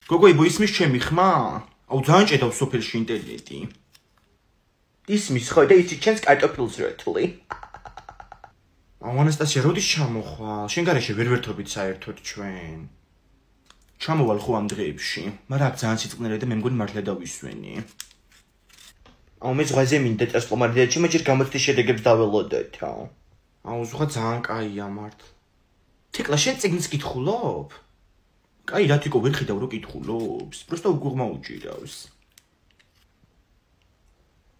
გოგოებო, ისმის ჩემი ხმა? აუ ძალიან ჭედავს სოფელში ინტერნეტი. ისმის ხო და იცი ჩემს კარტოფილს როთლი. აუ ანასტასია, როდის ჩამოხვალ? შენ გარეშე ვერ ვერთობით საერთოდ ჩვენ. ჩამოვალ ხო ამ დღეებში, მაგრამ აქ ძალიან სიწყნერია და მე მგონი მართლა დავისვენი. აუ მე ზღვაზე მინდა წასვლომარდია, ჩემ ჯერ გამოცდის შედეგებს დაველოდეთ. აუ ზღვა ძალიან კაია მართლა. თეკლა შენ წიგნს კითხულობ? კაი რათიკო ვერ ხედავ რომ კითხულობს, просто უგუღმა უჭირავს.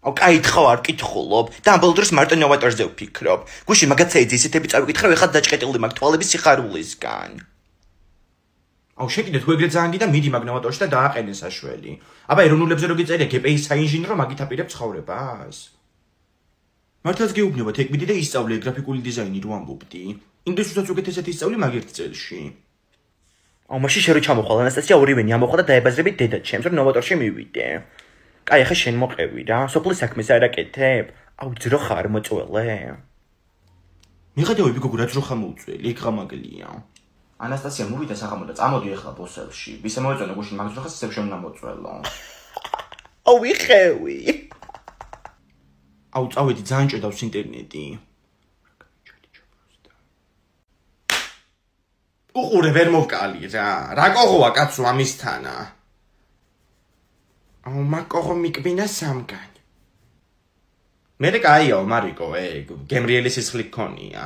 აუ კაი თხო არ კითხულობ, და ამ ბოლო დროს მარტო ნოვატორზე ვფიქრობ. გუში მაგაცა ეძი ისეთები წავიკითხე, ეხლა დაჭყეტილი მაქვს თვალების სიხარულისგან. აუ შეკიდე თუ ეგრე ძალიან გიდა მიდი მაგ ნოვატორში და დააყენე საშველი. აბა ეროვნულებზე რო გიწერია გპ-ის საინჟინრო მაგით აპირებ ცხოვრებას. მართლაც გეუბნებათ ეგ მიდი და ისწავლე გრაფიკული დიზაინი რო ამბობდი. ინგლისურსაც უკეთესად ისწავლე მაგ ერთ წელში. აუ მაშინ შე რო ჩამოხვალ ანასტასია ორივენი ამოხვა და დაებაზრებით დედად ჩემს რომ ნოვატორში მივიდე. კაი ახლა შენ მოყევი რა, სოფლის საქმეს არ აკეთებ? აუ ძრო ხარ მოწველე. მიხედავები გოგო რა ძრო ხარ მოუწველი, ეგ ღამაგლია. ანასტასია მოვიდა საღამო და წამოდი ახლა ბოსელში. ვისე მოეწონა გუშინ მაგ ძრო ხარ ისევ შენ უნდა მოწველო. აუ ვიხევი. აუ წავედი ძალიან ჭედავს ინტერნეტი. უყურე ვერ მოვკალი რა. რა კოღოა კაცო ამისთანა? აუ მაგ კოღო მიკბინა სამგან. მე კაიაო მარიკო, ეგ გემრიელის სისხლი გქონია.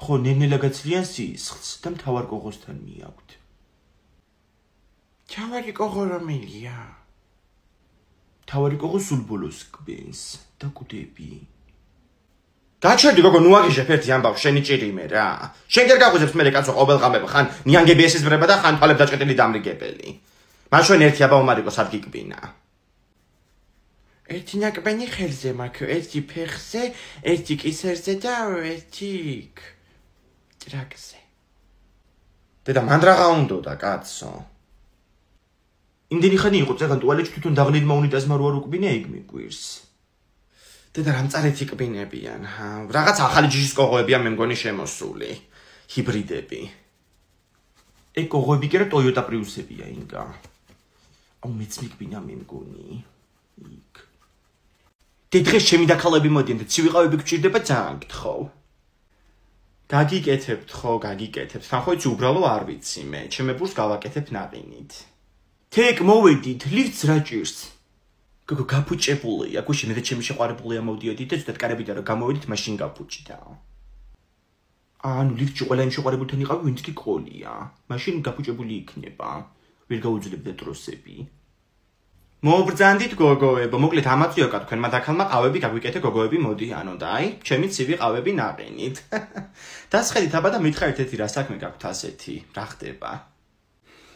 ხო ნენელა გაცლიან სისხლს და მთავარ კოღოსთან მიაქვთ. თავარი კოღო რომელია? თავარი კოღო სულ ბოლოს კბენს და კვდები. გაჩერდი გოგო, ნუ აგიჟებ ერთი ამბავ, შენი ჭირიმე რა. შენ გერ გაღვიძებს მე კაცო ყოველღამება, ხან ნიანგებიესის ბრება და ხან თვალებ დაჭყეტილი დამრიგებელი. მაშინ ერთი აბა მარიკოს არ გიკბინა. ერთი ნაკბენი ხელზე მაქვს, ერთი ფეხზე, ერთი კისერზე და ერთი ტრაკზე. დედა მან რაღა უნდოდა კაცო. იმდენი ხანი იყო წეგან ტუალეტში თვითონ დაღლილმა უნიტაზმა რო არ უკბინე ეგ მიგვირს. დედა რამ წარეთი კბინებიან, რაღაც ახალი ჯიშის კოღოებია მე მგონი შემოსული, ჰიბრიდები. ეგ კოღოები კი რა ტოიოტა პრიუსებია ინგა. აუ მეც მიკბინა მე მგონი. იქ. დღეს ჩემი დაქალები მოდიან და ცივიყავები გჭირდება ძალიან გთხოვ. გაგიკეთებთ ხო, გაგიკეთებთ. თან ხო იცი უბრალო არ ვიცი მე, ჩემებურს გავაკეთებ ნაყინით. თეკ მოვედით, ლიფტს რა ჭირს? გოგო გაფუჭებულია, გუში მე და ჩემი შეყვარებულია მოვდიოდი და ზუსტად კარებიდან რომ გამოვედით, მაშინ გაფუჭდა. ანუ ლიფტში ყველა იმ შეყვარებულთან იყავი, ვინც კი ყოლია. მაშინ გაფუჭებული იქნება. ვერ გაუძლებდა დროსები. მობრძანდით გოგოებო, მოკლედ ამაც ვიოკა თქვენმა დაქალმა ყავები გაგვიკეთე გოგოები მოდიანო და აი, ჩემი ცივი ყავები ნაყენით. დასხედით აბა და მითხრა ერთ-ერთი რა საქმე გაქვთ ასეთი, რა ხდება?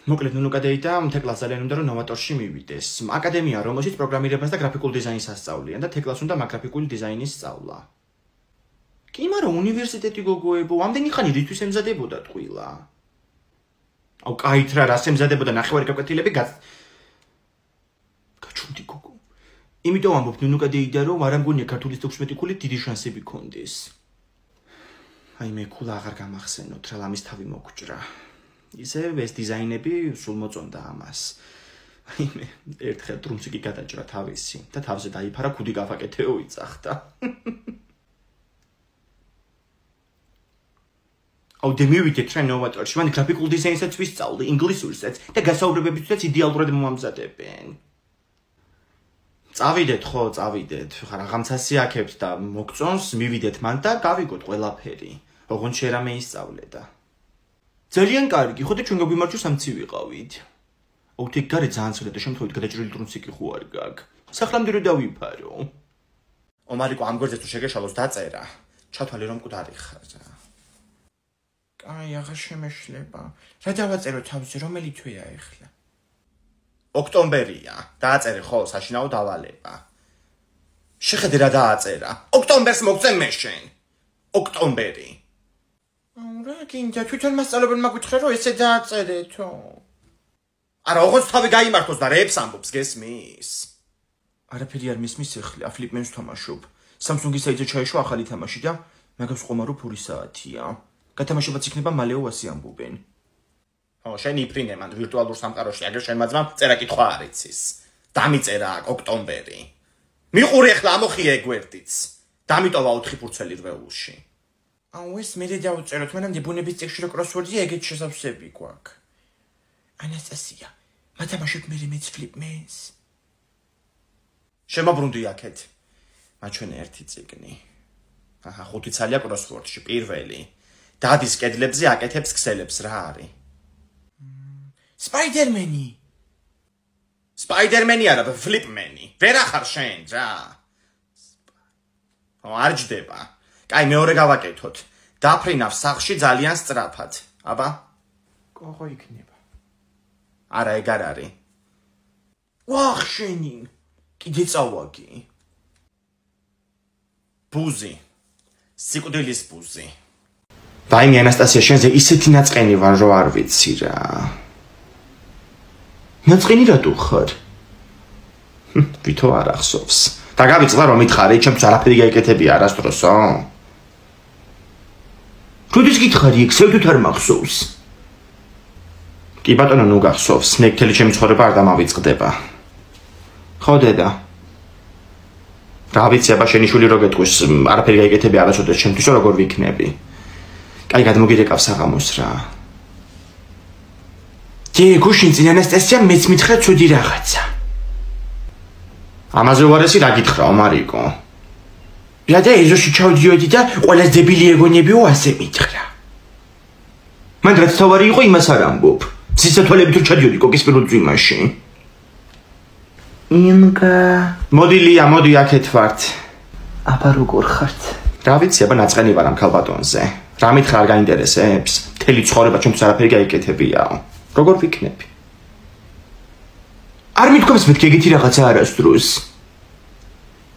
მოკლედ ნუნუკადეი და თეკლას ძალიან უნდა რომ ნოვატორში მივიდეს. აკადემია რომელშიც პროგრამირებას და გრაფიკულ დიზაინს ასწავლიან და თეკლას უნდა გრაფიკული დიზაინის სწავლა. კი, მაგრამ უნივერსიტეტი გოგოებო, ამდენი ხანი რითვის ემზადებოდა ტყუილა? აუ კაით რა, რას ემზადებოდა ნახევარი გაკვეთილები გაჩუმდი გოგო. იმიტომ ამბობ ნუნუკადეიდა რომ არ ამგონია ქართულის 16 ქულით დიდი შანსები გქონდეს. აი მე ქულა აღარ გამახსენოთ რა ლამის თავი მოგჭრა. ისე ეს დიზაინები სულ მოწონდა ამას. აი მე ერთხელ დრუმსიკი გადაჭრა თავისი და თავზე დაიფარა ქუდი გავაკეთეო იწახდა. აუ დემივიდეთ რა ნოვატორში, მან გრაფიკულ დიზაინსაც ვისწავლე, ინგლისურსაც და გასაუბრებებითაც იდეალურად მომამზადებენ. წავიდეთ ხო, წავიდეთ. ხა რაღაცასი აქებთ და მოგწონს, მივიდეთ მან და გავიგოთ ყველაფერი. ოღონდ შე რამე ისწავლე და ძალიან კარგი, ხო და ჩვენ გაგვიმარჯვეს ამ ცივიყავით. აუ თეკ გარე ძალიან ცუდად და შემთხვევით გადაჭრილი დრუნსიკი ხო არ გაქვს. სახლამდე რო დავიფარო. ომარიკო ამ გორზე თუ შეგეშალოს დაწერა. ჩათვალე რომ მკვდარი ხარ. კაი, აღარ შემეშლება. რა დავაწერო თავზე, რომელი თვეა ეხლა? ოქტომბერია. დააწერე ხო, საშინაო დავალება. შეხედე რა დააწერა. ოქტომბერს მოგწე მე შენ. ოქტომბერი. რა გინდა თვითონ მასწავლებელმა გითხრა რომ ესე დააწერეთო. არა, ოღონდ თავი გაიმართოს და რეებს ამბობს, გესმის? არაფერი არ მისმის ეხლა, ფლიპმენს თამაშობ. Samsung-ის საიტზე ჩაეშვა ახალი თამაში და მაგას ყომა რომ ფური საათია. გათამაშებაც იქნება მალეო ასე ამბობენ. ხო, შენ იფრინე მან ვირტუალურ სამყაროში, აგერ შენ მაძმამ წერა კითხვა არ იცის. დამიწერა ოქტომბერი. მიყური ახლა ამოხია გვერდიც. დამიტოვა 4 ფურცელი რვეულში. აუ ეს მე დავწეროთ, მანამდე ბუნების წიგნში რო კროსვორდია, ეგეთ შესაძლებლები გვაქვს. ანასტასია, მათამაშებ მე მეც ფლიპმენს. შემოbrunდი აქეთ. მაჩვენე ერთი წიგნი. აჰა, 5 ცალია კროსვორდში, პირველი. დადის კედლებზე აკეთებს ქსელებს რა არის? სპაიდერმენი. სპაიდერმენი არა, ფლიპმენი. ვერ ახარ შენ რა. არ ჯდება. კაი, მეორე გავაკეთოთ. დაფრინავ სახლში ძალიან სწრაფად. აბა? კოღო იქნება. არა, ეგ არ არის. ვახ შენი. კიდე წავაგი. ბუზი. სიკვდილის ბუზი. ვაიმე ანასტასია, შენზე ისეთი ნაწყენი ვარ, რომ არ ვიცი რა. ნაწყენი რატო ხარ? ვითო არ ახსოვს. და გავიწყდა რომ მითხარი, ჩემთვის არაფერი გაიკეთებია არასდროსო. როდის გითხარი, ექსელით არ მახსოვს? კი ბატონო, ნუ გახსოვს, ნეგთელი ჩემი ცხოვრება არ დამავიწყდება. ხო დედა. რა ვიცი, აბა შენი შვილი რო გეტყვის, არაფერი გაიკეთებია არასოდეს ჩემთვის, როგორ ვიქნები? კაი, გადმოგირეკავ საღამოს რა. ჯე, გუშინ წინ ანასტასია მეც მითხრა ცუდი რაღაცა. ამაზე უარესი რა გითხრაო, მარიკო? რადა ეზოში ჩავდიოდი და ყველას დებილი ეგონებიო ასე მითხრა. მან რაც თავარი იყო, იმას არ ამბობ. სიცოცხლებით რო ჩადიოდი კოკის პირველ წვიმაში. იმგა. მოდი ლია, მოდი აქეთ ვართ. აბა როგორ ხართ? რა ვიცი, აბა ნაწყენი ვარ ამ ქალბატონზე. რა მითხრა არ გაინტერესებს? მთელი ცხოვრება ჩემთვის არაფერი გაიკეთებიაო. როგორ ვიქნები? არ მithქვამს მეთქი ეგეთი რაღაცა არასდროს.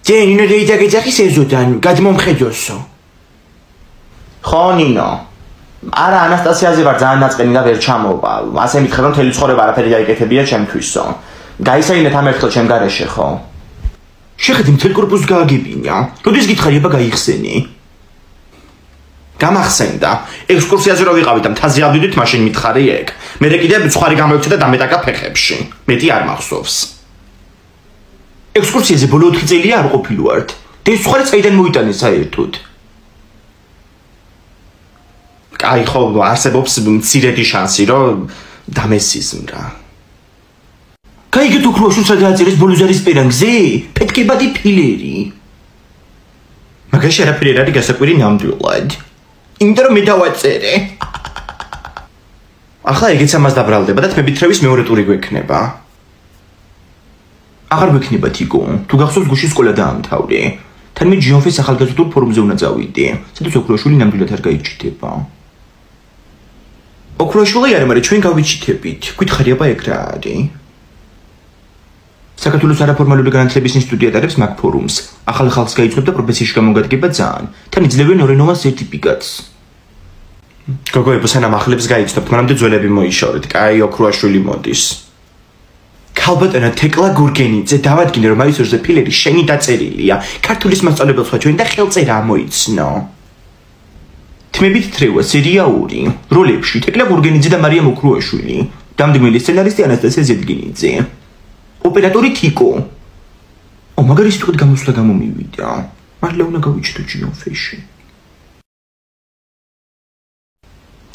ჯე, ნინო დაიძახის ეზოდან, გადმომხედოსო. ხო, ნინო. არა, ანასტასიაზე ვარ ძალიან ნაწყენი და ვერ ჩამოვა. ასე მითხრა რომ მთელი ცხოვრება არაფერი გაიკეთებია ჩემთვისო. გაისაინეთ ამ ერთხელ ჩემ გარეშე, ხო? შეხედე მთელ კორპუსს გააგებინა. როდის გითხარი, აბა გაიხსენი? გამახსენდა. ექსკურსიაზე რო ვიყავით და მთაზე ავდივით, მაშინ მითხარი ეგ. მე კიდე ცხვარი გამოვიქცე და დამეტაკა ფეხებში. მეტი არ მახსოვს. ექსკურსიაზე ბოლო 4 წელია არ ყოფილვართ. და ეს ცხვარი წაიდან მოიტანე საერთოდ. კაი, ხო, არსებობს მცირედი შანსი, რომ დამესიზმრა. კაი, გეტო ქროშუს გადააწერეს ბოლუზარის პერანგზე? პეთკებადი ფილერი. მაგაში არაფერი არ არის გასაკვირი ნამდვილად. იმიტომ რომ მე დავაწერე. ახლა ეგეც ამას დაბრალდება და თმებითრევის მეორე ტური გვექნება. აღარ გვექნება თიკო. თუ გახსოვს გუშინ სკოლა დაამთავრე. თან მე ჯიონფის ახალგაზრდულ ფორუმზე უნდა წავიდე. სადაც ოქროშვილი ნამდვილად არ გაიჩიტება. ოქროშვილი არ მაგრამ ჩვენ გავიჩიტებით. გითხარი აბა ეგ რა არის? საქართველოს არაფორმალური განათლების ინსტიტუტი ატარებს მაგ ფორუმს. ახალ ხალხს გაიცნობს და პროფესიაში გამოგადგება ძალიან. თან იძლევენ ორენოვან სერტიფიკატს. გოგოებო, სანამ ახლებს გაიცნობთ, მანამდე ძველები მოიშორეთ. კაი, ოქროაშვილი მოდის. ქალბატონო თეკლა გურგენიძე, დავადგინე რომ მაისორზე ფილერი შენი დაწერილია. ქართულის მასწავლებელს ვაჩვენ და ხელწერა ამოიცნო. თმებით თრევა სერია 2. როლებში თეკლა გურგენიძე და მარიამ ოქროაშვილი. დამდგმელი სცენარისტი ანასტასია ზედგინიძე. ოპერატორი თიკო. მაგარი სიტყვით გამოსვლა გამომივიდა. მართლა უნდა გავიჩიტო ჯიონფეში.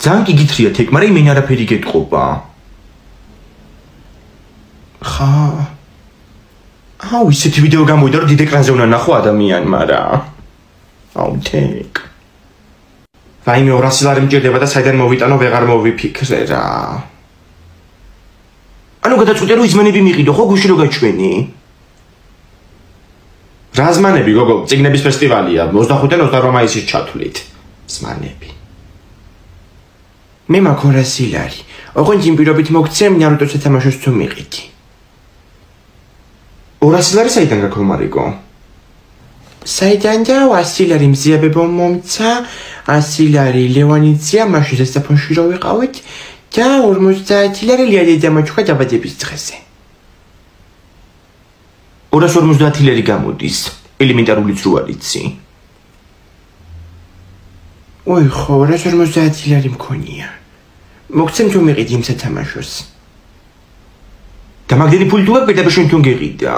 ძალიან გიგითრია თეკ, მაგრამ იმენ არაფერი გეტყობა. ხა. აუ, ისეთი ვიდეო გამოვიდა, რომ დიდ ეკრანზე უნდა ნახო ადამიანმა რა. აუ, თეკ. ვაიმე 200 ლარი მჭირდება და საიდან მოვიტანო, ვეღარ მოვიფიქრე რა. ანუ გადაწყვიტე რომ იზმანები მიყიდო, ხო გუშინ რო გაჩვენი? რა ზმანები, გოგო, წიგნების ფესტივალია, 25-დან 28 მაისის ჩათვლით. ზმანები. მე მაქვს 200 ლარი. ოღონდ იმ პირობით მოგცემ ნარუტოს სათამაშოს თუ მიყიდი. 200 ლარი საიდან გაქვს, მარიკო? საიდან და 100 ლარი მზიაბებო მომცა, 100 ლარი ლევანიცია, მაშინ სასაფონში რო ვიყავით. და 50 ლარი ლიადე დამაჩუქა დაბადების დღეზე. 250 ლარი გამოდის, ელემენტარულიც რო არიცი. ოი ხო, 250 ლარი მქონია. მოგცემ თუ მიყიდი იმ სათამაშოს. და მაგდენი ფული თუ გაგვიდა შენ თუ გიყიდა.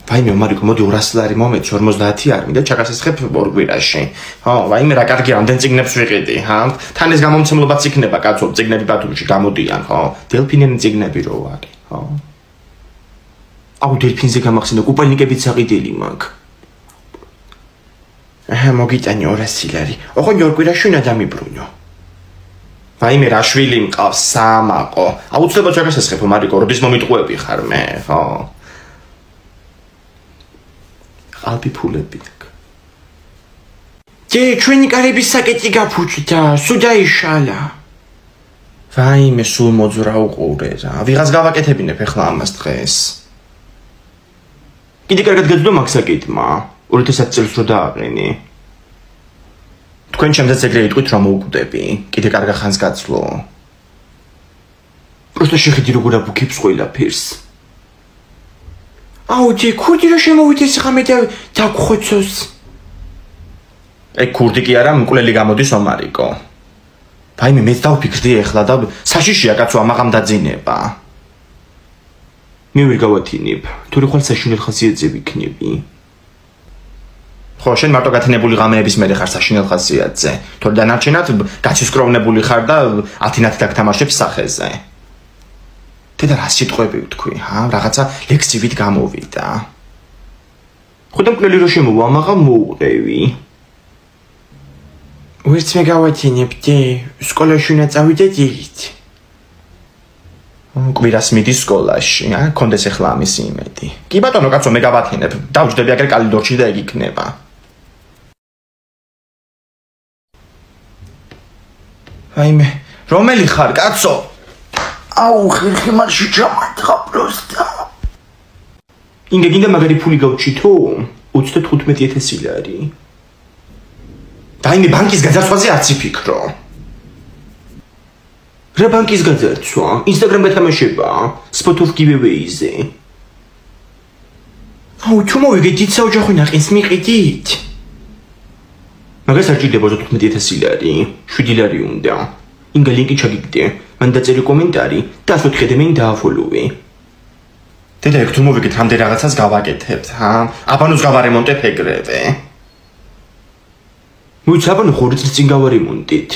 ვაიმე მარიკო მოდი 200 ლარი მომეც 50 არ მინდა ჩაგასესხებ ორ გვირაში. ხო, ვაიმე რა კარგი ამდენ წიგნებს ვიყიდი, ჰა? თან ეს გამომცემლობაც იქნება კაცო, წიგნები ბათუმში გამოდიან, ხო? დელფინენი წიგნები რო არის, ხო? აუ დელფინზე გამახსენდა კუპალნიკებით საყიდელი მაქვს. მოგიტანი 200 ლარი. ოღონდ ორ გვირაში უნდა დამიბრუნო. ვაიმე რა შვილი მყავს სამაყო. აუცილებლად ჩაგასესხებ მარიკო, როდის მომიტყუები ხარ მე, ხო? ალპი ფულები აქვს. ჯე, ჩვენი კარების საკეტი გაფუჭდა, სულ დაიშალა. ვაიმე, სულ მოძრა უყურე რა. ვიღაც გავაკეთებინებ ახლა ამას დღეს. კიდე კარგად გაძლო მაგ საკეტმა. 2010 წელს რო დააყენე. თქვენ ჩემზეც ეგრე იტყვით რომ მოუკვდები. კიდე კარგა ხანს გაცლო. პროსტო შეხედი როგორ აბუქებს ყველაფერს. აუ ჯე ქურდი რა შემოვიდეს ხა მე დაგხოცოს. ეგ ქურდი კი არა, მკვლელი გამოდის ომარიკო. ვაიმე მეც დავფიქრდი ახლა და საშიშია კაცო ამაღამ დაძინება. მე ვერ გავათინებ, თუ რა ხვალ საშინელ ხასიათზე ვიქნები. ხო, შენ მარტო გათინებული ღამეების მერე ხარ საშინელ ხასიათზე. თორე დანარჩენად გაცისკროვნებული ხარ და 10-10 დაგთამაშებს სახეზე. და რა სიტყვები ვთქვი, ჰა? რაღაცა ლექსივით გამოვიდა. ხოდა მკვლელი რო შემოვა, ამაღამ მოუყევი. ვერც მე გავათინებდი, სკოლაში უნდა წავიდე დილით. კვირას მიდი სკოლაში, კონდეს ახლა ამისი იმედი. კი ბატონო, კაცო, მე გავათინებ. დავჯდები აგერ კალიდორში და ეგ იქნება. აიმე, რომელი ხარ, კაცო? აუ, ხერხი მარში ჩამარტყა პროსტა. ინგე გინდა მაგარი ფული გავჩითო? 35,000 ლარი. დაიმე ბანკის გაძარცვაზე არც იფიქრო. რა ბანკის გაძარცვა? ინსტაგრამ გათამაშება, spot of giveaway-ზე. აუ, თუ მოვიგეთ საოჯახო ნაყინს მიყიდით? მაგას არ ჭირდება 15,000 ლარი, 7 ლარი უნდა. ინგა ლინკი ჩაგიგდე, მან დაწერე კომენტარი და 104 მე დააფოლოვე. დედა, თუ მოვიგეთ რამდენ რაღაცას გავაკეთებთ, ჰა? აბანოს გავარემონტებ ეგრევე. მოიცა აბანო ხორი წლის წინ გავარემონტით.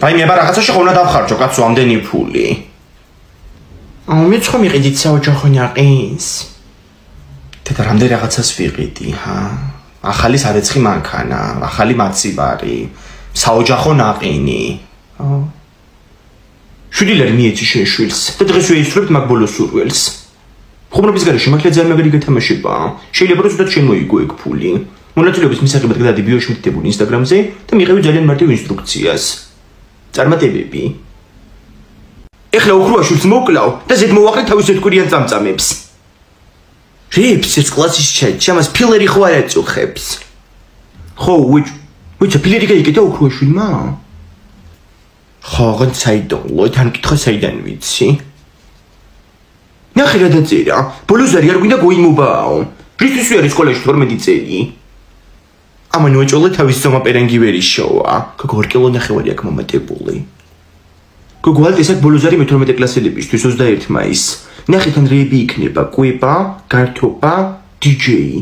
აი მე რაღაცაში ხო უნდა დავხარჯო კაცო ამდენი ფული. აუ მე ხო მიყიდით საოჯახო ნაყინს. დედა რამდენ რაღაცას ვიყიდი, ჰა? ახალი სარეცხი მანქანა, ახალი მაცივარი, საოჯახო ნაყინი. აუ 7 ლარი მიეცი შენ შვილს და დღეს ვეისურვებთ მაგ ბოლოს სურველს. ხუმრობის გარეშე მაგ ძალიან მაგარი გათამაშება. შეიძლება რომ ზუსტად შემოიგო ეგ ფული. მონაწილეობის მისაღებად გადადი ბიოშმიტებული ინსტაგრამზე და მიყევი ძალიან მარტივ ინსტრუქციას. წარმატებები. ეხლა უხრუაშვილს მოკლავ და ზედ მოვაყრე თავის ეთკვირიან წამწამებს. რეებს ეს კლასის ჩატში ამას ფილერი ხო არ აწუხებს. ხო, ვიჩა ფილერი გაიგეთ უხრუაშვილმა? ხო, გან საიდანლო, თან კითხა საიდან ვიცი. ნახე რა დაწერა, ბოლოზარი არ გვინდა გოიმობაო. რისთვის ვიარი სკოლაში 12 წელი? ამან უეჭოლა თავის ზომა პერენგი ვერ იშოვა. გოგო 2 კილო ნახევარი აქ მომატებული. გოგო ალტეს აქ ბოლოზარი მე-12 კლასელებისთვის 21 მაისს. ნახე თან რეები იქნება, კვება, გართობა, დიჯეი.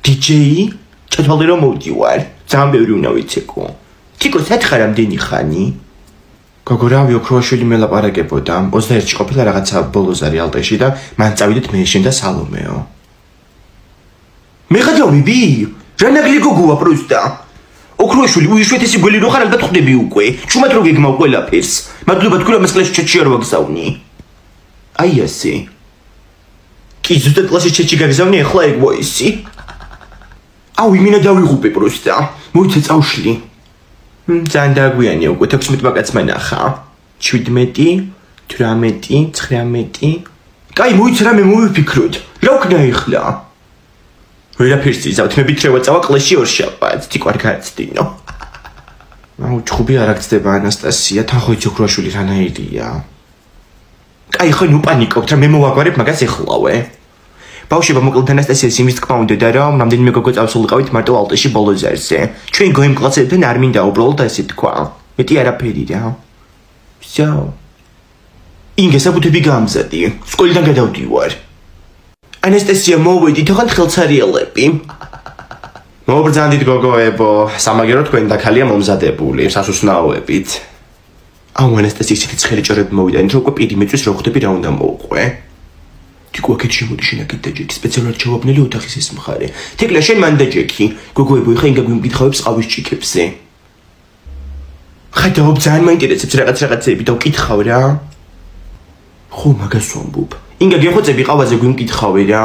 დიჯეი? ჩათვალე რომ მოვდივარ. ძალიან ბევრი უნდა ვიცეკო. თიკო სათხარ ამდენი ხანი? გოგო რავი ოქროაშვილი მელაპარაკებოდა. 21-ში ყოფილა რაღაცა ბოლოზარი ალტეში და მან წავიდეთ მე შენ და სალომეო. მე გადავიდი? რა ნაგლი გოგოა პროსტა? ოქროაშვილი უიშვეთესი გველი რო ხარ ალბათ ხვდები უკვე. ჩუმად რო გეგმავ ყველაფერს. მადლობა თქვენ ამას კლასში ჩატში არ ვაგზავნი. აი ასე. კი ზუსტად კლასში ჩატში გაგზავნი ახლა ეგ ვოისი. აუ იმინა დავიღუპე პროსტა. მოიცა წავშლი. ძალიან დაგვიანია უკვე 16 ბაკაცმა ნახა. 17, 18, 19. კაი მოიცა რა მე მოვიფიქროთ. რა ვქნა ახლა? ვერაფერს იზავთ მე ბიჭევა წავა კლასში ორშაბათს თიკ არ გააცდინო. აუ ჩხუბი არ აქცდება ანასტასია თან ხო იცი ოქროაშვილი რანაირია. კაი ხო ნუ პანიკობთ რა მე მოვაგვარებ მაგას ეხლავე. ბავშვებო, მოკლედ ანასტასიას იმის თქმა უნდა, რომ რამდენიმე გოგო წავსულიყავით მარტო ალტეში ბოლო ზარზე. ჩვენ გოიმკლასებთან არ მინდა უბრალოდ ასე თქვა. მეტი არაფერი რა. Всё. ინგა საბუთები გამზადი. სკოლიდან გადავდივარ. ანასტასია მოვედი თქო ხელცარიელები. მობრძანდით გოგოებო, სამაგერო თქვენ და ქალია მომზადებული, სასუსნაოებით. აუ ანასტასიის ციცხელი ჭორები მოვიდანით, რომ უკვე პირი მეწვის რო ხვდები რა უნდა მოუყვე. თიკო აქეთ შემოდი შენ აქეთ დაჯექი, სპეციალურად ჩავაბნელი ოთახის ეს მხარე. თეკლა შენ მან დაჯექი. გოგოებო, ეხა ინგა გვიმკითხავებს ყავის ჭიქებზე. ხედავ ძალიან მაინტერესებს რაღაცეები და ვკითხავ რა. ხო, მაგას ვამბობ. ინგა გეხოცები ყავაზე გვიმკითხავე რა.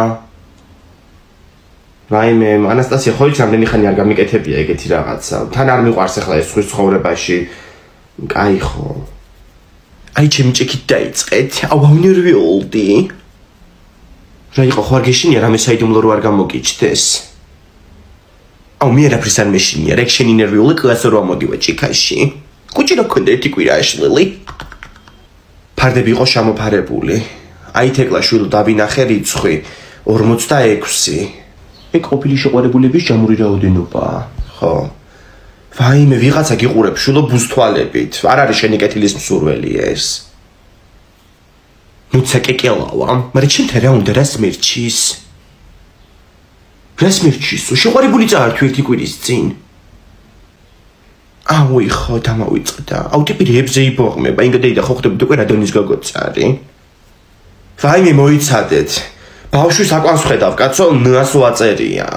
რაიმე, ანასტასია ხო იცი რამდენი ხანი არ გამიკეთებია ეგეთი რაღაცა. თან არ მიყვარს ახლა ეს ხვის ცხოვრებაში. კაი ხო. აი ჩემი ჭიქით დაიწყეთ. აუ ავნერვიოლდი. რა იყო ხო არ გეშინია რამე საიდუმლო რო არ გამოგიჩდეს. აუ მე არაფრის არ მეშინია, რეკ შენი ნერვიული კლასო რო ამოდივა ჭიქაში. კუჭი რა ქონდა ერთი კვირა აშლილი. ფარდები იყო შემოფარებული. აი თეკლა შვილო დავინახე რიცხვი 46. ეგ ყოფილი შეყვარებულების ჯამური რაოდენობაა. ხო. ვაიმე ვიღაცა გიყურებს შვილო ბუზთვალებით. არ არის შენი კეთილის მსურველი ეს. მუცა კეკელავა, მაგრამ შენთან რა უნდა რას მერჩის? რას მერჩის? შეყვარებული წაართვი ერთი კვირის წინ. აუ ხო დამავიწყდა. აუ ტიპი რებზე იბოღმება, ინგადეიდა ხო ხდებით უკვე რადონის გოგოცარი. ვაიმე მოიცადეთ. ბავშვის აკვანს ხედავ, კაცო, ნას ვაწერია.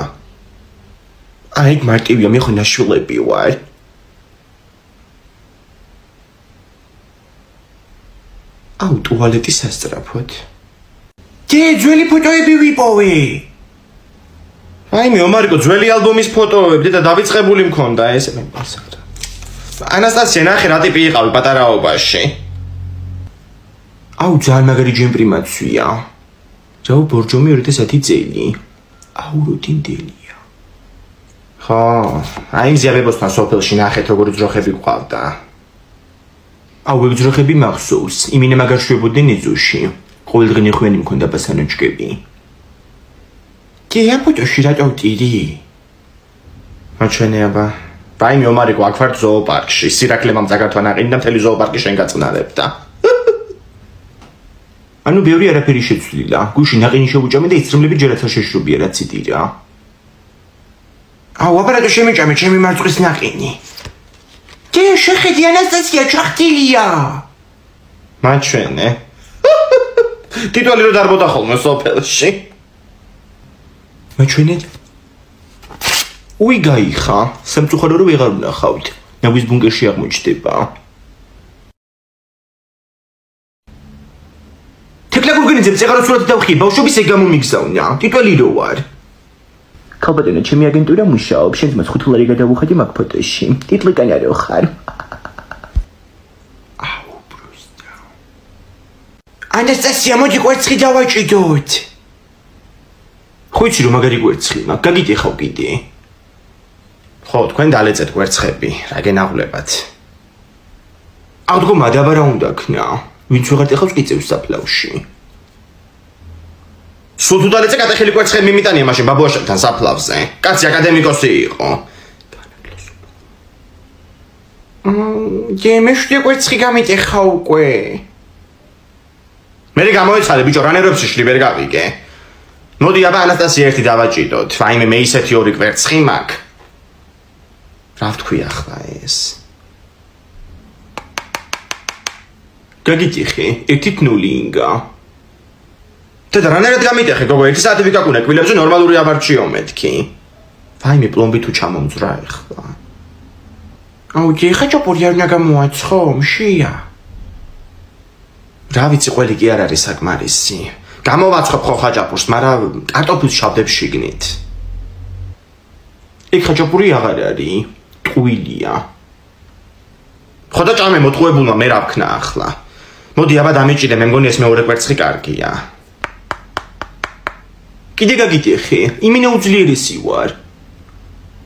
აი მარტივია, მე ხო ნაშვილები ვარ. აუ ტუალეტი სასწრაფოდ. ჯე ძველი ფოტოები ვიპოვე. ვაიმე ომარიკო ძველი ალბომის ფოტოები და დავიწყებული მქონდა ეს მე პასაკრა. ანასტასია ნახე რა ტიპი იყავი პატარაობაში. აუ ძალიან მაგარი ჯემპრიმაცვია. ჯაუ ბორჯომი 2010 წელი. აუ როდინდელია. ხო, აი მზიარებოსთან სოფელში ნახეთ როგორი ძროხები გვყავდა. აუ ეგ ძროხები მახსოვს, იმინე მაგარ შვებოდნენ ეზოში. ყოველდღე ნიხვიანი მქონდა ბასანოჩკები. კი ამ ფოტოში რატო ვტირი? მაჩვენეაბა. ვაიმე ომარიკო აქ ვარ ზოოპარკში, სირაკლე მომწაგართვა ნაყინი და მთელი ზოოპარკი შენ გაწნარებდა. ანუ ბევრი არაფერი შეცვლილა. გუში ნაყინი შევუჭამე და იცრემლები ჯერაც არ შეშრობია რაც იტირა. აუ აპარატო შემიჭამე ჩემი მარწყვის ნაყინი. ჯე შეხედი ანასტასია ჩახტილია. მაჩვენე. ტიტული რო დარბოდა ხოლმე სოფელში. მაჩვენე. უი გაიხა, სამწუხარო რომ ვეღარ ვნახავთ. ნაგვის ბუნკერში აღმოჩნდება. თეკლა გურგენიძე წეგარო სურათი დავხი, ბავშვობის ეგ გამომიგზავნა. ტიტული რო ვარ. ქალბატონო, ჩემი აგენტურა მუშაობს, შენც მას 5 ლარი გადავუხდი მაგ ფოტოში. ტიტლი კანარო ხარ. აუ ბროსტა. ანასტასია მოდი კვერცხი დავაჭიდოთ. ხო იცი რომ მაგარი კვერცხი მაგ გაგიტეხავ კიდე. ხო, თქვენ დალეწეთ კვერცხები, რა გენაღლებათ. აუ თქო მადაბა რა უნდა ქნა? ვინც ვეღარ ეხავს კიწევს საფლავში. სულ თუ დალეწე კატეხილი კვერცხები მიმიტანია მაშინ ბაბუაშებთან საფლავზე. კაცი აკადემიკოსი იყო. ჯე მე შვიდე კვერცხი გამიტეხა უკვე. მე გამოიცადე ბიჭო, რა ნერვებს შლი ვერ გავიგე. მოდი აბა ანასტასია ერთი დავაჭიდოთ. ვაიმე მე ისეთი ორი კვერცხი მაქვს. რა ვთქვი ახლა ეს? გაგიტიხე, 1-0 ინგა. და რანერად გამიტეხე გოგო, 1 საათი ვიკაკუნე კბილებზე ნორმალური აბარჩიო მეთქი. ვაიმე პლომბი თუ ჩამომძრა ახლა. აუ ჯე ხაჭაპური არ უნდა გამოაცხო, მშია. რა ვიცი, ყველი კი არ არის საკმარისი. გამოვაცხობ ხო ხაჭაპურს, მაგრამ კარტოფილს შავდებ შიგნით. ეგ ხაჭაპური აღარ არის, ტყუილია. ხო და ჭამე მოტყუებულმა მე რა ვქნა ახლა. მოდი აბა დამიჭიდე, მე მგონი ეს მეორე კვერცხი კარგია. კიდე გაგიტეხე, იმინე უძლიერესი ვარ.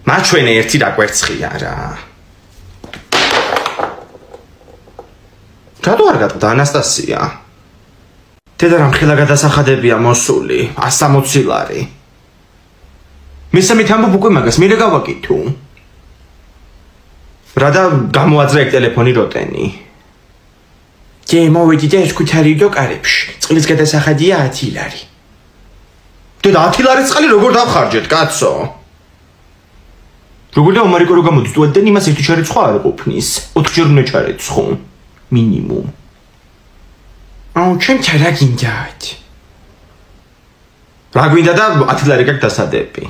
მაჩვენე ერთი რა კვერცხია რა. რატო არ გატყდა ანასტასია? დედა რამ ხელა გადასახადებია მოსული 160 ლარი. მესამე თამბობ უკვე მაგას მერე გავაკეთო. რადა გამოაძრა ეგ ტელეფონი როტენი. ჯე მოვიდი და ეს ქუთარი დოკარებში. წყლის გადასახადია 10 ლარი. დედა 10 ლარის წყალი როგორ დავხარჯეთ, კაცო? როგორ და ომარიკო რო გამოდის ტუალეტიდან იმას ერთი ჩარეცხვა არ ყოფნის. 4 ჯერ უნდა ჩარეცხო. მინიმუმ. აუ ჩემ ჩარა გინდათ. რა გვინდა და 10 ლარი გაქვს დასადები.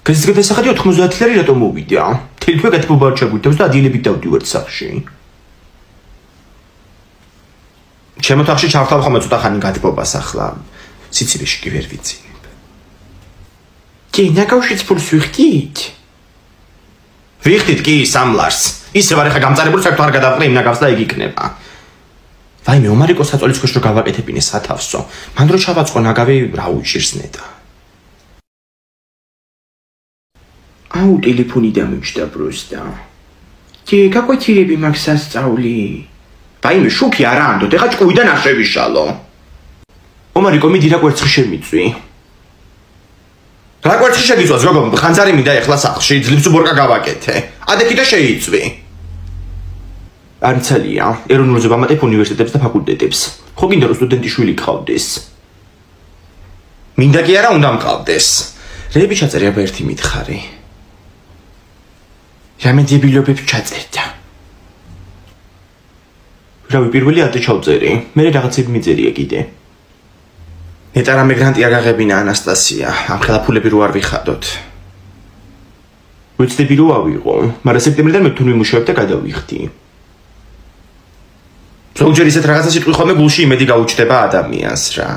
გასის გადასახადი 90 ლარი რატომ მოვიდა? თითქოს გათბობა არ ჩაგვიტევს და ადილებით დავდივართ სახში. ჩემო თახში ჩავთავ ხომ ცოტა ხანი გათბობას ახლა. სიცილიაში კი ვერ ვიცინებ. კი, ნაკავშირს ფულს ვიხდით? ვიხდით კი 3 ლარს. ისე ვარ ხა გამწარებული საერთოდ არ გადავყრე იმ ნაგავს და ეგ იქნება. ვაიმე, ომარიკო საწოლის ქვეშ რო გავაკეთებინე სათავსო. მან რო ჩავაწყო ნაგავი რა უჭირს ნეტა. აუ ტელეფონი დამიჯდა პროსტა. კი, გაკეთილები მაქვს სასწაული. ვაიმე, შუქი არა ანდოთ, ეხა ჭკუიდან არ შევიშალო. ომარიკო მიდი რა კვერცხი შემიწვი. რა კვერცხი შეგიწვას, გოგო, ხანძარი მინდა ეხლა სახლში, ძლივს უბორკა გავაკეთე. ადექი და შეიწვი. არცალია, ეროვნულზე ვამატებ უნივერსიტეტებს და ფაკულტეტებს. ხო გინდა რომ სტუდენტი შვილი გყავდეს. მინდა კი არა, უნდა მყავდეს. რეები ჩაწერე აბა ერთი მითხარი. რამე დებილობებს ჩაწერდა. რავი, პირველი ადრე ჩავწერე, მერე რაღაცები მიწერია კიდე. ნეტა რამე გრანტი არ გაღებინა ანასტასია, ამ ხელაფულები რო არ ვიხადოთ. ვეცდები რო ავიღო, მაგრამ სექტემბრიდან მე თუნ ვიმუშავებ და გადავიხდი. ზოგჯერ ისეთ რაღაცა სიტყვი ხოლმე გულში იმედი გაუჩნდება ადამიანს რა.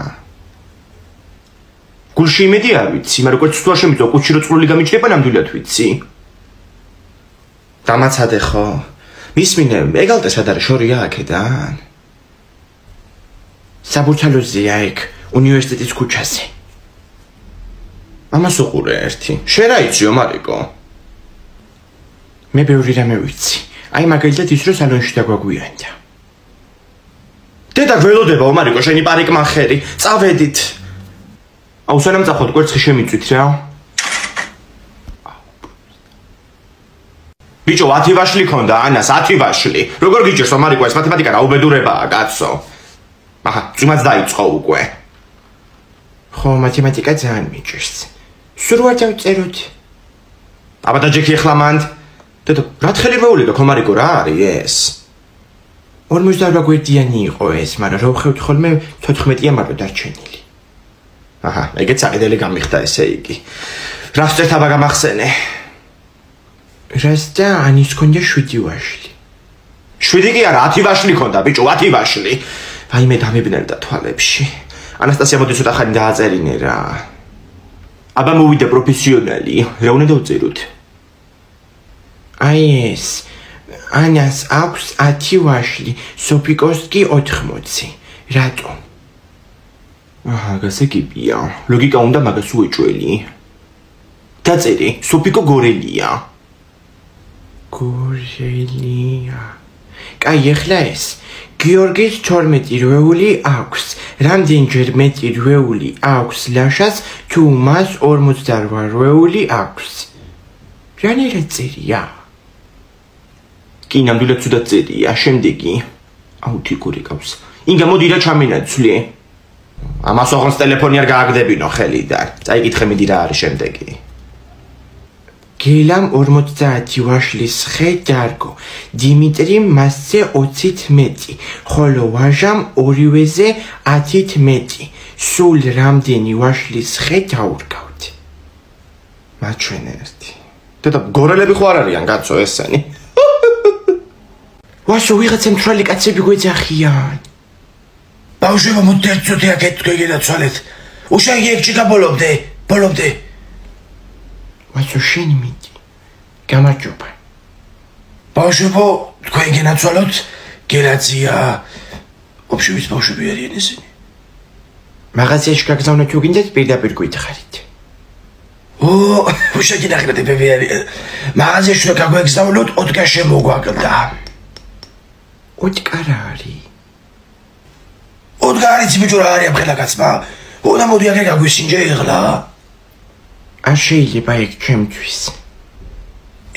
გულში იმედი არ ვიცი, მაგრამ როგორც თუ არ შემიწვა კუჩი რო წყლული გამიჩნდება ნამდვილად ვიცი. დამაცადე ხო? მისმინე, ეგალტეს არ არის შორია აქედან. საბურთალოზია ეგ, უნივერსიტეტის ქუჩაზე. ამას უყურე ერთი. შენ რა იცი, ომარიკო? მე ბევრი რამე ვიცი. აი მაგალითად ის რო სალონში დაგვაგვიანდა. დედა გველოდება ომარიკო შენი პარიკმახერი. წავედით. აუ სანამ წახოთ კვერცხი შემიწვით რა. ბიჭო 10 ვაშლი ქონდა ანას 10 ვაშლი. როგორ გიჭირს ომარიკო ეს მათემატიკა რა უბედურებაა კაცო. აჰა, წვიმაც დაიწყო უკვე. ხო, მათემატიკა ძალიან მიჭირს. სულ არ დავწეროთ. აბა დაჯექი ახლა მანდ. დედო, რა თხელი გაქვს ომარიკო რა არის ეს? 48 გვერდიანი იყო ეს, მაგრამ რო ვხევთ ხოლმე 14-ია მარო დარჩენილი. აჰა, ეგეც აყიდელი გამიხდა ესე იგი. რა ვწერთ აბა გამახსენე? რასტა ანის ქონდა 7 ვაშლი. 7 კი არა, 10 ვაშლი ქონდა, ბიჭო, 10 ვაშლი. ვაიმე დამებნელდა თვალებში. ანასტასია მოდი ცოტა ხანი დააწერინე რა. აბა მოვიდა პროფესიონალი, რა უნდა დავწეროთ? აი ეს ანას აქვს 10 ვაშლი, სოფიკოს კი 80. რატომ? აჰა, გასაგებია. ლოგიკა უნდა მაგას უეჭველი. დაწერე, სოფიკო გორელია. გორელია. კაი, ახლა ეს. გიორგის 12 რვეული აქვს. რამდენჯერ მეტი რვეული აქვს ლაშას, თუ მას 48 რვეული აქვს. რანაირად წერია? კი, ნამდვილად ცუდად წერია, შემდეგი. აუ თიკური ყავს. ინგა მოდი რა ჩამინაცვლი. ამას ოღონდ ტელეფონი არ გააგდებინო ხელიდან. წაიკითხე მიდი რა არის შემდეგი. გელამ 50 ვაშლის ხე დარგო. დიმიტრიმ მასზე 20-ით მეტი, ხოლო ვაჟამ ორივეზე 10-ით მეტი. სულ რამდენი ვაშლის ხე დაურგავთ? მათ ჩვენ ერთი. დედა, გორელები ხო არ არიან კაცო ესენი? ვაშო ვიღაცა მთვრალი კაცები გვეძახიან. ბავშვებო მოდი ერთწუთი აქეთ გეგედაცვალეთ. უშაგი ეგჭი გაბოლობდე, ბოლობდე. ვაშო შენი მიდი. გამარჯობა. ბავშვებო თქვენ გენაცვალოთ, გელაცია. ოფშივის ბავშვები არიან ესენი. მაღაზიაში გაგზავნოთ თუ გინდათ პირდაპირ გვითხარით. უშაგი ნახლებები არიან. მაღაზიაში თუ გაგვეგზავნოთ 4 შემოგვაგდა. 4 არა არის. ოდგარიც ბიჭო რა არის ამხელა კაცმა უნდა მოდი აქ გაგვისინჯე იღლა ან შეიძლება ეგ ჩემთვის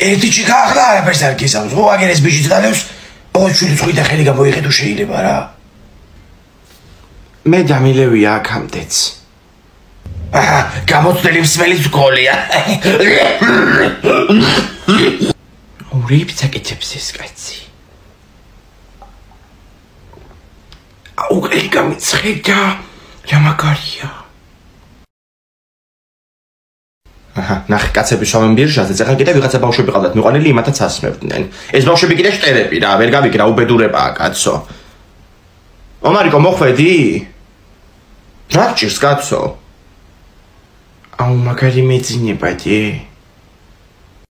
ერთი ჩიქა ახლა არაფერს არ გისავს ხო აგერ ეს ბიჭი დალევს ოჩული წვიდა ხელი გამოიყიდო შეიძლება რა მე დამილევია აქამდეც გამოცდელი მსმელი სკოლია ურიფ საკეთებს ეს კაცი უკელი გამიცხედა რა მაგარია ნახე კაცები შოვენ ბირჟაზე ეხლა კიდე ვიღაცა ბავშვები ყავდათ მიყვანილი იმათაც ასმევდნენ ეს ბავშვები კიდე შტერები რა ვერ გავიგე რა უბედურებაა კაცო ომარიკო მოხვედი რა გჭირს კაცო აუ მაგარი მეძინებადი